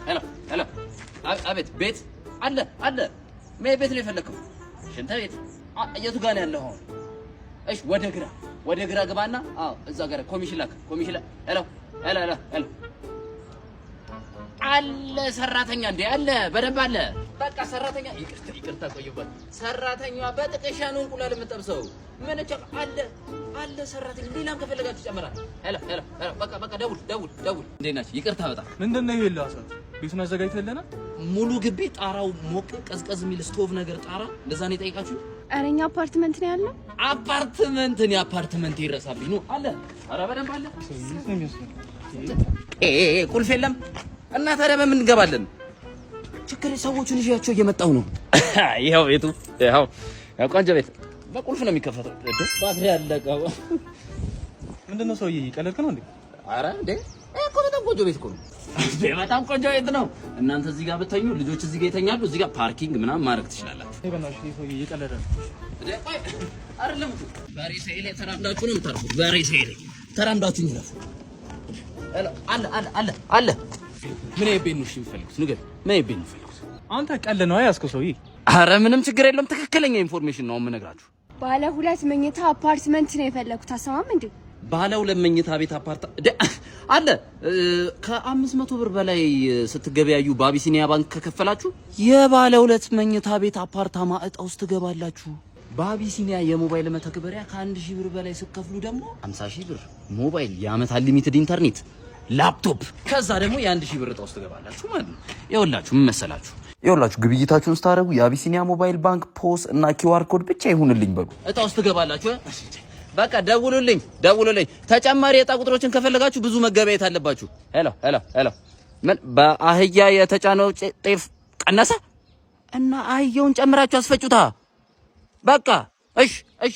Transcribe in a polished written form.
ሄሎ አቤት ቤት አለ ምን ቤት ነው የፈለከው ሽንታ ቤት የቱ ጋር ነው ያለው እሺ ወደ ግራ ግባና እዛ ጋር ኮሚሽን ላክ ሄሎ አለ ሰራተኛ እንዴ አለ በደንብ አለ በቃ ሰራተኛ ይቅርታ ቆይበት ሰራተኛዋ በጥቅሻ ነው እንቁላል የምትጠብሰው ምን አለ ሰራተኛ ሌላም ከፈለጋችሁ ጨምራል ሄሎ በቃ ደውል እንዴናችሁ ይቅርታ በጣም ምንድነው ይሄ ላሳት ቤቱን አዘጋጅተለና ሙሉ ግቢ ጣራው ሞቅ ቀዝቀዝ የሚል ስቶቭ ነገር ጣራ እንደዛ ነው የጠይቃችሁ አረኛ አፓርትመንት ነው ያለው አፓርትመንት ይረሳብኝ ነው አለ ኧረ በደንብ አለ ቁልፍ የለም እና ታዲያ በምን እንገባለን ችግር ሰዎቹን ይያቸው እየመጣው ነው ይሄው ቤቱ ይሄው ቆንጆ ቤት በቁልፍ ነው የሚከፈተው ባትሪ ያለቀው ምንድነው ሰውዬ ይቀለልክ ነው እንዴ ኧረ እንዴ እኮ በጣም ቆንጆ ቤት እኮ ነው በጣም ቆንጆ ቤት ነው እናንተ እዚህ ጋር ብትተኙ ልጆች እዚህ ጋር ይተኛሉ እዚህ ጋር ፓርኪንግ ምናምን ማድረግ ትችላላችሁ በእናትሽ ሰውዬ ይቀለላል አይደለም ባሪ ሰይሌ ተራምዳችሁ ነው የምታርፉት ባሪ ሰይሌ ተራምዳችሁ ይረፉ አለ ምን ይቤን ነው የሚፈልጉት ነገር ምን ይቤን ነው የሚፈልጉት አንተ ቀል ነው ያስከው ሰውዬ አረ ምንም ችግር የለም ትክክለኛ ኢንፎርሜሽን ነው የምነግራችሁ ባለ 2 መኝታ አፓርትመንት ነው የፈለኩት አሰማም እንዴ ባለ 2 መኝታ ቤት አለ ከ500 ብር በላይ ስትገበያዩ በአቢሲኒያ ባንክ ከከፈላችሁ የባለ 2 መኝታ ቤት አፓርታማ እጣ ውስጥ ትገባላችሁ በአቢሲኒያ የሞባይል መተግበሪያ ከ1000 ብር በላይ ስትከፍሉ ደግሞ 50000 ብር ሞባይል የአመት አንሊሚትድ ኢንተርኔት ላፕቶፕ ከዛ ደግሞ የ1000 ብር እጣ ውስጥ ትገባላችሁ ማለት ነው ይኸውላችሁ ምን መሰላችሁ ይኸውላችሁ ግብይታችሁን ስታደርጉ የአቢሲኒያ ሞባይል ባንክ ፖስ እና ኪውአር ኮድ ብቻ ይሁንልኝ በሉ እጣ ውስጥ ትገባላችሁ በቃ ደውሉልኝ ተጨማሪ የዕጣ ቁጥሮችን ከፈለጋችሁ ብዙ መገበያየት አለባችሁ ሄሎ ምን በአህያ የተጫነው ጤፍ ቀነሰ እና አህያውን ጨምራችሁ አስፈጩታ በቃ እሺ